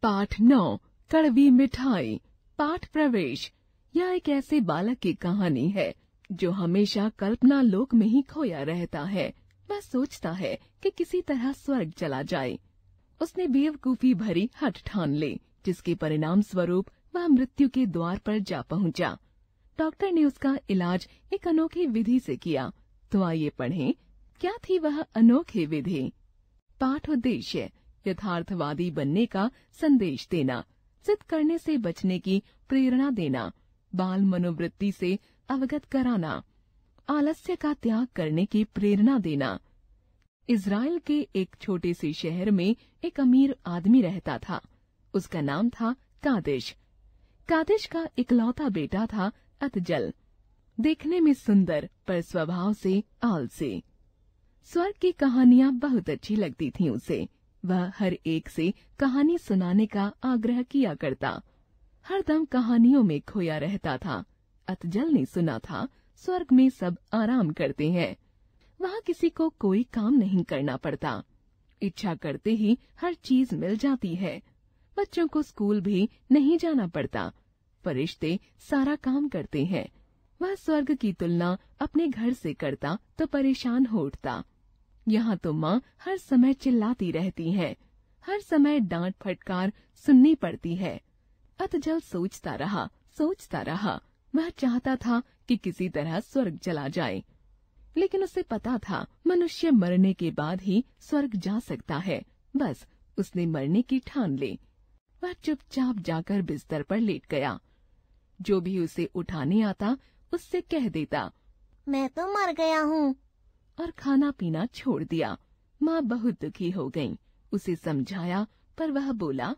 पाठ 9 कड़वी मिठाई। पाठ प्रवेश। यह एक ऐसे बालक की कहानी है जो हमेशा कल्पना लोक में ही खोया रहता है। वह सोचता है कि किसी तरह स्वर्ग चला जाए। उसने बेवकूफी भरी हठ ठान ली, जिसके परिणाम स्वरूप वह मृत्यु के द्वार पर जा पहुंचा। डॉक्टर ने उसका इलाज एक अनोखी विधि से किया। तो आइए पढ़ें, क्या थी वह अनोखी विधि। पाठ उद्देश्य: यथार्थवादी बनने का संदेश देना, जिद करने से बचने की प्रेरणा देना, बाल मनोवृत्ति से अवगत कराना, आलस्य का त्याग करने की प्रेरणा देना। इज़राइल के एक छोटे से शहर में एक अमीर आदमी रहता था। उसका नाम था कादिश। कादिश का इकलौता बेटा था अतजल, देखने में सुंदर पर स्वभाव से आलसी। स्वर्ग की कहानियां बहुत अच्छी लगती थीं उसे। वह हर एक से कहानी सुनाने का आग्रह किया करता। हरदम कहानियों में खोया रहता था। अतजल ने सुना था स्वर्ग में सब आराम करते हैं। वहाँ किसी को कोई काम नहीं करना पड़ता। इच्छा करते ही हर चीज मिल जाती है। बच्चों को स्कूल भी नहीं जाना पड़ता। फरिश्ते सारा काम करते हैं। वह स्वर्ग की तुलना अपने घर से करता तो परेशान हो उठता। यहाँ तो माँ हर समय चिल्लाती रहती है, हर समय डांट फटकार सुननी पड़ती है। अतजल सोचता रहा। वह चाहता था कि किसी तरह स्वर्ग चला जाए, लेकिन उसे पता था मनुष्य मरने के बाद ही स्वर्ग जा सकता है। बस उसने मरने की ठान ली। वह चुपचाप जाकर बिस्तर पर लेट गया। जो भी उसे उठाने आता उससे कह देता, मैं तो मर गया हूँ, और खाना पीना छोड़ दिया। माँ बहुत दुखी हो गईं। उसे समझाया पर वह बोला,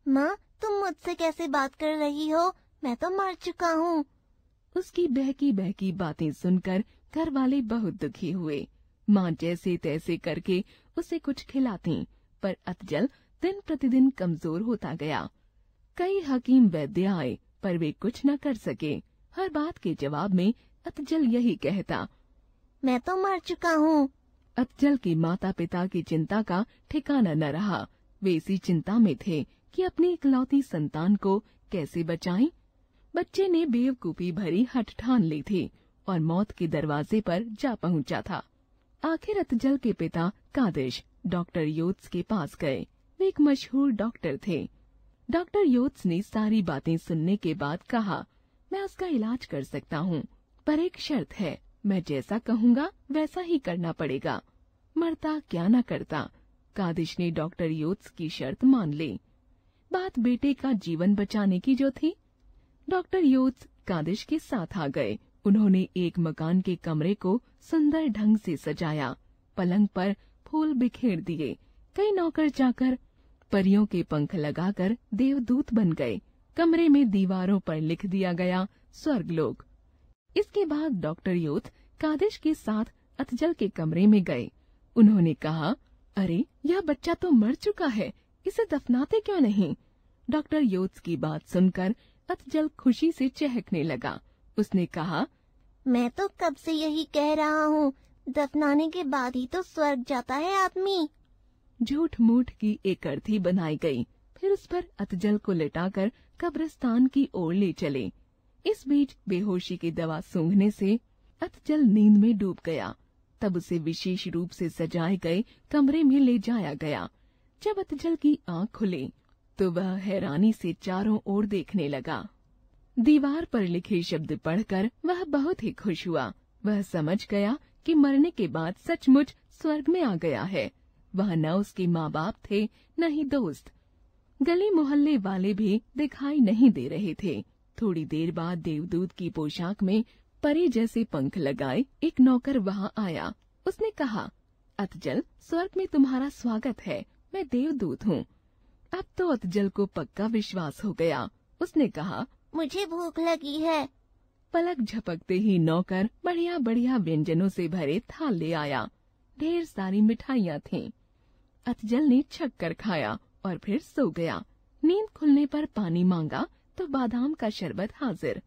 माँ तुम मुझसे कैसे बात कर रही हो, मैं तो मर चुका हूँ। उसकी बहकी बहकी बातें सुनकर घर वाले बहुत दुखी हुए। माँ जैसे तैसे करके उसे कुछ खिलाती, पर अतजल दिन प्रतिदिन कमजोर होता गया। कई हकीम वैद्य आए, पर वे कुछ न कर सके। हर बात के जवाब में अतजल यही कहता, मैं तो मर चुका हूँ। अतजल के माता पिता की चिंता का ठिकाना न रहा। वे इसी चिंता में थे कि अपनी इकलौती संतान को कैसे बचाएं। बच्चे ने बेवकूफी भरी हठ ठान ली थी और मौत के दरवाजे पर जा पहुंचा था। आखिर अतजल के पिता कादिश डॉक्टर योत्स के पास गए। वे एक मशहूर डॉक्टर थे। डॉक्टर योत्स ने सारी बातें सुनने के बाद कहा, मैं उसका इलाज कर सकता हूँ, पर एक शर्त है, मैं जैसा कहूँगा वैसा ही करना पड़ेगा, मरता क्या न करता। कादिश ने डॉक्टर योत्स की शर्त मान ली। बात बेटे का जीवन बचाने की जो थी। डॉक्टर योत्स कादिश के साथ आ गए। उन्होंने एक मकान के कमरे को सुंदर ढंग से सजाया। पलंग पर फूल बिखेर दिए। कई नौकर जाकर परियों के पंख लगाकर देवदूत बन गए। कमरे में दीवारों पर लिख दिया गया स्वर्गलोक। इसके बाद डॉक्टर योत्स कादिश के साथ अतजल के कमरे में गए। उन्होंने कहा, अरे यह बच्चा तो मर चुका है, इसे दफनाते क्यों नहीं। डॉक्टर योत्स की बात सुनकर अतजल खुशी से चहकने लगा। उसने कहा, मैं तो कब से यही कह रहा हूँ, दफनाने के बाद ही तो स्वर्ग जाता है आदमी। झूठ मूठ की एक अर्थी बनाई गई। फिर उस पर अतजल को लिटाकर कब्रिस्तान की ओर ले चले। इस बीच बेहोशी की दवा सूंघने से अतजल नींद में डूब गया। तब उसे विशेष रूप से सजाए गए कमरे में ले जाया गया। जब अतजल की आंख खुली तो वह हैरानी से चारों ओर देखने लगा। दीवार पर लिखे शब्द पढ़कर वह बहुत ही खुश हुआ। वह समझ गया कि मरने के बाद सचमुच स्वर्ग में आ गया है। वह न उसके माँ बाप थे, न ही दोस्त। गली मोहल्ले वाले भी दिखाई नहीं दे रहे थे। थोड़ी देर बाद देवदूत की पोशाक में परी जैसे पंख लगाए एक नौकर वहाँ आया। उसने कहा, अतजल स्वर्ग में तुम्हारा स्वागत है, मैं देवदूत हूँ। अब तो अतजल को पक्का विश्वास हो गया। उसने कहा, मुझे भूख लगी है। पलक झपकते ही नौकर बढ़िया बढ़िया व्यंजनों से भरे थाल ले आया। ढेर सारी मिठाइयाँ थीं। अतजल ने छक कर खाया और फिर सो गया। नींद खुलने पर पानी मांगा तो बादाम का शरबत हाजिर।